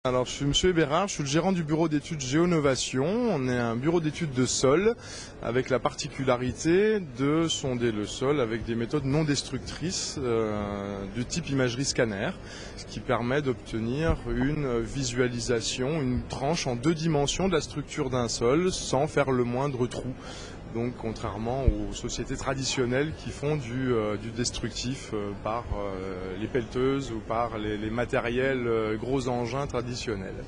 Alors, je suis Monsieur Bérard, je suis le gérant du bureau d'études Géonovation. On est un bureau d'études de sol avec la particularité de sonder le sol avec des méthodes non destructrices du type imagerie scanner, ce qui permet d'obtenir une visualisation, une tranche en 2 dimensions de la structure d'un sol sans faire le moindre trou. Donc, contrairement aux sociétés traditionnelles qui font du destructif par les pelleteuses ou par les matériels gros engins traditionnels.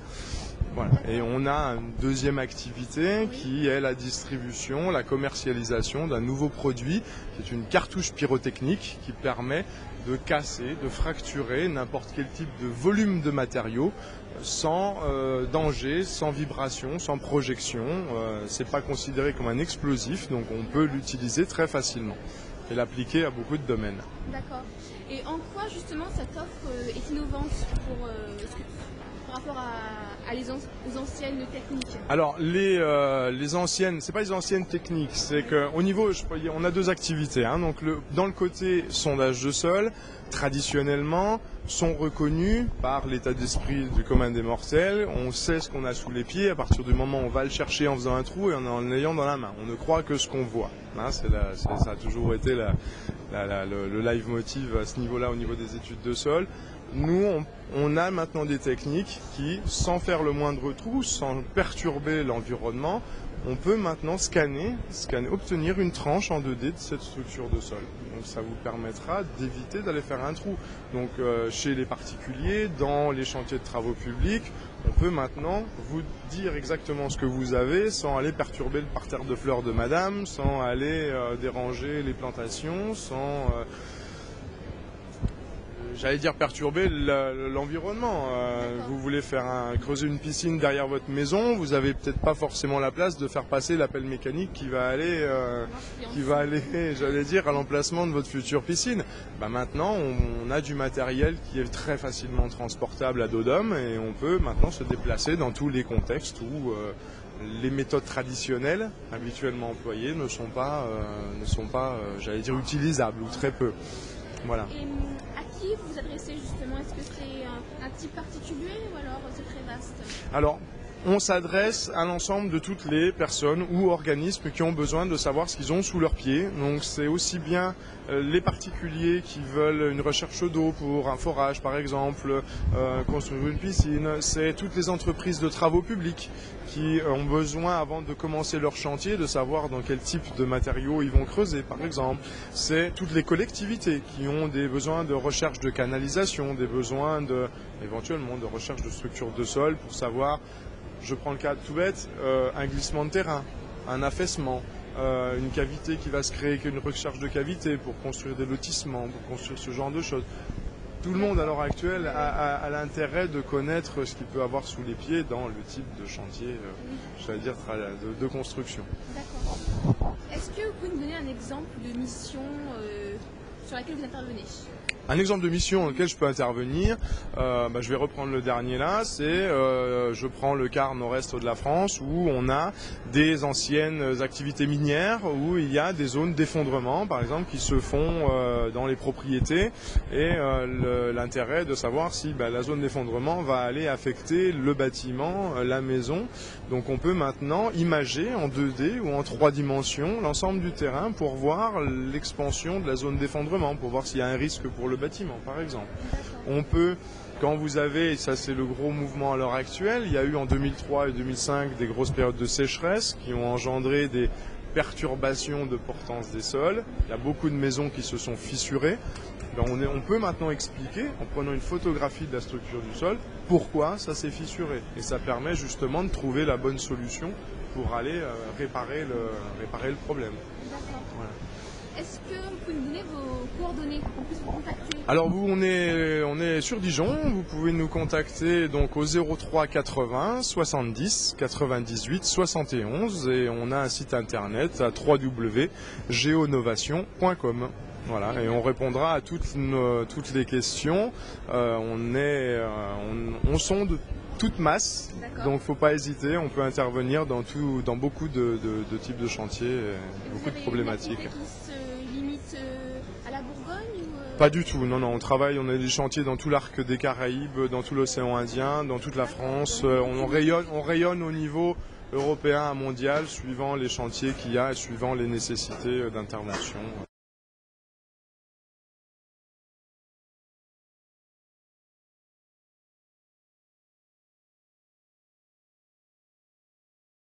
Voilà. Et on a une deuxième activité qui est la distribution, la commercialisation d'un nouveau produit qui est une cartouche pyrotechnique qui permet de casser, de fracturer n'importe quel type de volume de matériaux sans danger, sans vibration, sans projection. C'est pas considéré comme un explosif, donc on peut l'utiliser très facilement et l'appliquer à beaucoup de domaines. D'accord. Et en quoi justement cette offre est innovante par rapport aux anciennes techniques? Alors les anciennes, c'est pas les anciennes techniques, c'est qu'au niveau, on a 2 activités. Donc dans le côté sondage de sol, traditionnellement, sont reconnus par l'état d'esprit du commun des mortels. On sait ce qu'on a sous les pieds à partir du moment où on va le chercher en faisant un trou et en l'ayant dans la main. On ne croit que ce qu'on voit. Ça a toujours été le leitmotiv à ce niveau-là, au niveau des études de sol. Nous, on a maintenant des techniques qui, sans faire le moindre trou, sans perturber l'environnement, on peut maintenant scanner, obtenir une tranche en 2D de cette structure de sol. Donc ça vous permettra d'éviter d'aller faire un trou. Donc chez les particuliers, dans les chantiers de travaux publics, on peut maintenant vous dire exactement ce que vous avez sans aller perturber le parterre de fleurs de madame, sans aller déranger les plantations, sans... J'allais dire perturber l'environnement. Vous voulez creuser une piscine derrière votre maison, vous n'avez peut-être pas forcément la place de faire passer la pelle mécanique qui va aller, j'allais dire, à l'emplacement de votre future piscine. Maintenant, on a du matériel qui est très facilement transportable à dos d'homme et on peut maintenant se déplacer dans tous les contextes où les méthodes traditionnelles habituellement employées ne sont pas, j'allais dire, utilisables ou très peu. Voilà. Et à qui vous vous adressez justement? Est-ce que c'est un type particulier ou alors c'est très vaste? Alors, on s'adresse à l'ensemble de toutes les personnes ou organismes qui ont besoin de savoir ce qu'ils ont sous leurs pieds. Donc c'est aussi bien les particuliers qui veulent une recherche d'eau pour un forage par exemple, construire une piscine, c'est toutes les entreprises de travaux publics qui ont besoin avant de commencer leur chantier de savoir dans quel type de matériaux ils vont creuser par exemple. C'est toutes les collectivités qui ont des besoins de recherche de canalisation, des besoins éventuellement de recherche de structures de sol pour savoir. Je prends le cas tout bête, un glissement de terrain, un affaissement, une cavité qui va se créer, une recherche de cavité pour construire des lotissements, pour construire ce genre de choses. Tout le monde à l'heure actuelle a l'intérêt de connaître ce qu'il peut avoir sous les pieds dans le type de chantier, j'allais dire, de construction. D'accord. Est-ce que vous pouvez nous donner un exemple de mission sur laquelle vous intervenez? Un exemple de mission dans lequel je peux intervenir, je vais reprendre le dernier là, je prends le quart nord-est de la France où on a des anciennes activités minières où il y a des zones d'effondrement par exemple qui se font dans les propriétés et l'intérêt de savoir si la zone d'effondrement va aller affecter le bâtiment, la maison. Donc on peut maintenant imager en 2D ou en 3 dimensions l'ensemble du terrain pour voir l'expansion de la zone d'effondrement, pour voir s'il y a un risque pour le bâtiment par exemple. On peut, quand vous avez, ça c'est le gros mouvement à l'heure actuelle, il y a eu en 2003 et 2005 des grosses périodes de sécheresse qui ont engendré des perturbations de portance des sols, il y a beaucoup de maisons qui se sont fissurées. On peut maintenant expliquer, en prenant une photographie de la structure du sol, pourquoi ça s'est fissuré. Et ça permet justement de trouver la bonne solution pour aller réparer le problème. D'accord. Voilà. Est-ce que vous pouvez nous donner vos coordonnées pour qu'on puisse vous contacter? Alors on est sur Dijon, vous pouvez nous contacter donc au 03 80 70 98 71 et on a un site internet à www.geonovation.com. Voilà, et on répondra à toutes les questions. On sonde toute masse, donc faut pas hésiter, on peut intervenir dans beaucoup de types de chantiers, beaucoup de problématiques. Qui se limite à la Bourgogne ou Pas du tout, non, on travaille, on a des chantiers dans tout l'arc des Caraïbes, dans tout l'océan Indien, dans toute la France. On rayonne au niveau européen, mondial, suivant les chantiers qu'il y a et suivant les nécessités d'intervention.